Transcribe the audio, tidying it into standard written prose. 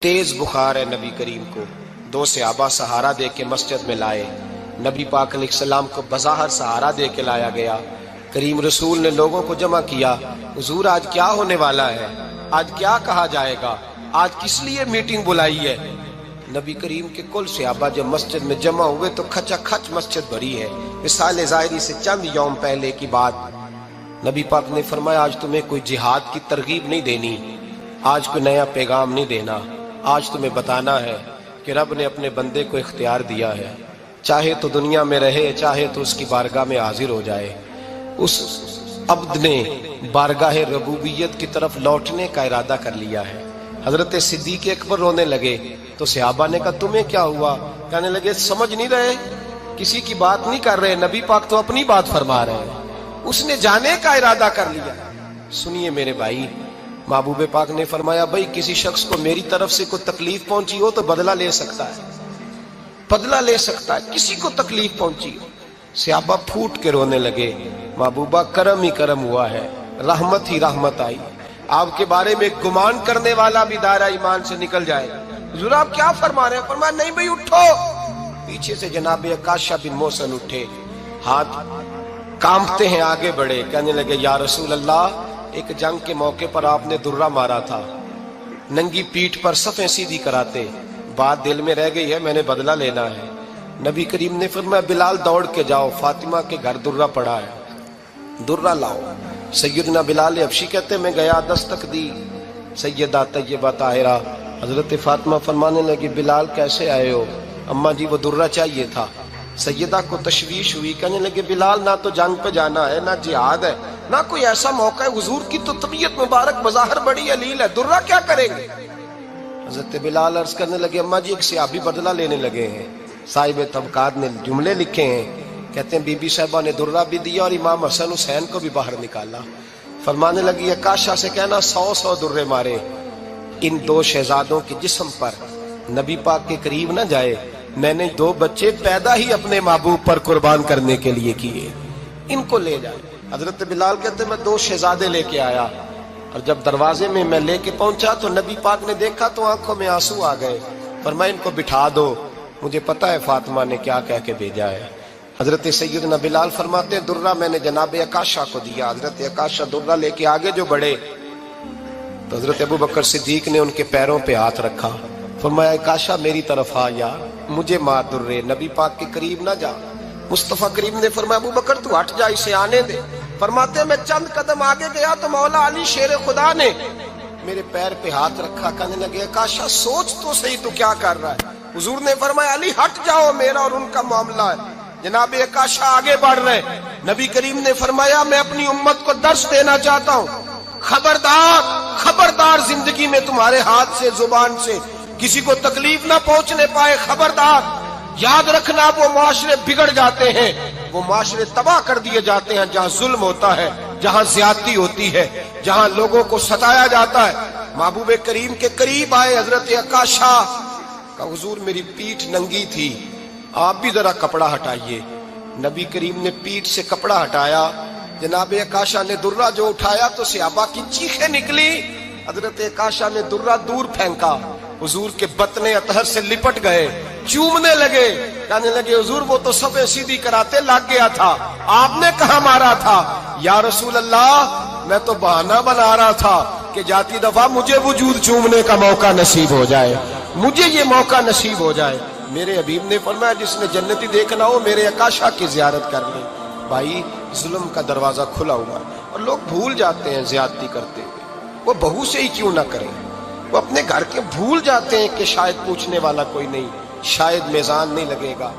तेज बुखार है नबी करीम को। दो सहाबा सहारा दे के मस्जिद में लाए। नबी पाक अलैहिस्सलाम को बज़ाहिर सहारा दे के लाया गया। करीम रसूल ने लोगों को जमा किया, हुजूर आज क्या होने वाला है, आज क्या कहा जाएगा, आज किस लिए मीटिंग बुलाई है। नबी करीम के कुल सहाबा जब मस्जिद में जमा हुए तो खचाखच मस्जिद भरी है। विसाल ज़ाहिरी से चंद यौम पहले की बात। नबी पाक ने फरमाया आज तुम्हें कोई जिहाद की तरगीब नहीं देनी, आज कोई नया पैगाम नहीं देना, आज तुम्हें बताना है कि रब ने अपने बंदे को इख्तियार दिया है, चाहे तो दुनिया में रहे चाहे तो उसकी बारगाह में हाजिर हो जाए। उस अब्द ने बारगाह रबूबियत की तरफ लौटने का इरादा कर लिया है। हजरत सिद्दीक अकबर रोने लगे तो सहाबा ने कहा तुम्हें क्या हुआ। कहने लगे समझ नहीं रहे, किसी की बात नहीं कर रहे, नबी पाक तो अपनी बात फरमा रहे हैं, उसने जाने का इरादा कर लिया। सुनिए मेरे भाई, महबूब पाक ने फरमाया भाई किसी शख्स को मेरी तरफ से कोई तकलीफ पहुंची हो तो बदला ले सकता है, बदला ले सकता है, किसी को तकलीफ पहुंची हो। सहाबा फूट के रोने लगे, महबूबा करम ही करम हुआ है, रहमत ही रहमत आई, आपके बारे में गुमान करने वाला भी दायरा ईमान से निकल जाएगा। हुजूर आप क्या फरमा रहे हैं। फरमाया नहीं भाई उठो। पीछे से जनाब अकाशा बिन मोहसिन उठे, हाथ कांपते हैं, आगे बढ़े, कहने लगे या रसूल अल्लाह एक जंग के मौके पर आपने दुर्रा मारा था, नंगी पीठ पर सफ़ें सीधी कराते, बात दिल में रह गई है, मैंने बदला लेना है। नबी करीम ने फरमाया बिलाल दौड़ के जाओ, फातिमा के घर दुर्रा पड़ा है, दुर्रा लाओ। सैयदना बिलाल हबशी कहते मैं गया, दस्तक दी, सैयदा तैयबा ताहिरा हजरत फातिमा फरमाने लगी बिलाल कैसे आए हो। अम्मा जी वो दुर्रा चाहिए था। सैयदा को तशवीश हुई, कहने लगे बिलाल ना तो जंग पे जाना है, ना जिहाद है, ना कोई ऐसा मौका है, हुजूर की तो तबीयत मुबारक बज़ाहिर बड़ी अलील है, दुर्रा क्या करेंगे। हजरत बिलाल अर्ज करने लगे अम्मा जी एक सहाबी बदला लेने लगे हैं, साहिब तबकात ने जुमले लिखे हैं, कहते हैं बीबी साहिबा ने दुर्रा भी दिया और इमाम हसन हुसैन को भी बाहर निकाला। फरमाने लगी अकाशा से कहना 100 दुर्रे मारे, इन दो शहजादों के जिस्म पर नबी पाक के करीब न जाए, मैंने 2 बच्चे पैदा ही अपने महबूब पर कुर्बान करने के लिए किए, इनको ले जाए। हजरत बिलाल कहते मैं 2 शहजादे लेके आया और जब दरवाजे में मैं लेके पहुंचा तो नबी पाक ने देखा तो आंखों में आंसू आ गए। फरमाया इनको बिठा दो, मुझे पता है फातिमा ने क्या कह के भेजा है। हजरत सैयदना बिलाल फरमाते हैं दुर्रा मैंने जनाब अकाशा को दिया। हजरत अकाशा दुर्रा लेके आगे जो बढ़े तो हजरत अबू बकर सिद्दीक ने उनके पैरों पे हाथ रखा। फरमाया अकाशा मेरी तरफ आ यार, मुझे मार दुर्रे, नबी पाक के करीब ना जा। मुस्तफा करीम ने फरमाया अबू बकर तू हट जा, इसे आने दे। फरमाते मैं चंद कदम आगे गया तो मौला अली शेर खुदा ने मेरे पैर पे हाथ रखा। कहने लगे अकाशा सोच तो सही तू क्या कर रहा है। हुजूर ने फरमाया अली हट जाओ, मेरा और उनका मामला है। जनाब अकाशा आगे बढ़ रहे, नबी करीम ने फरमाया मैं अपनी उम्मत को दर्श देना चाहता हूँ, खबरदार खबरदार जिंदगी में तुम्हारे हाथ से जुबान से किसी को तकलीफ ना पहुंचने पाए, खबरदार। याद रखना वो माशरे बिगड़ जाते हैं, वो माशरे तबाह कर दिए जाते हैं जहां जुल्म होता है, जहां ज्यादती होती है, जहां लोगों को सताया जाता है। महबूब करीम के करीब आए हजरत अकाशा का, हुजूर मेरी पीठ नंगी थी, आप भी जरा कपड़ा हटाइए। नबी करीम ने पीठ से कपड़ा हटाया। जनाब अकाशा ने दुर्रा जो उठाया तो सहाबा की चीखें निकली। हजरत अकाशा ने दुर्रा दूर फेंका, हुजूर के बतने अतहर से लिपट गए, चूमने लगे, कहने लगे हुजूर वो तो सफ़े सीधी कराते लग गया था, आपने कहा मारा था। या रसूल अल्लाह मैं तो बहाना बना रहा था कि जाती दफा मुझे वजूद चूमने का मौका नसीब हो जाए, मुझे ये मौका नसीब हो जाए। मेरे हबीब ने फरमाया जिसने जन्नती देखना हो मेरे अकाशा की जियारत कर ले। भाई जुल्म का दरवाजा खुला हुआ और लोग भूल जाते हैं ज्यादती करते हुए, वो बहू से ही क्यों ना करें, वो अपने घर के भूल जाते हैं कि शायद पूछने वाला कोई नहीं, शायद मेज़ान नहीं लगेगा।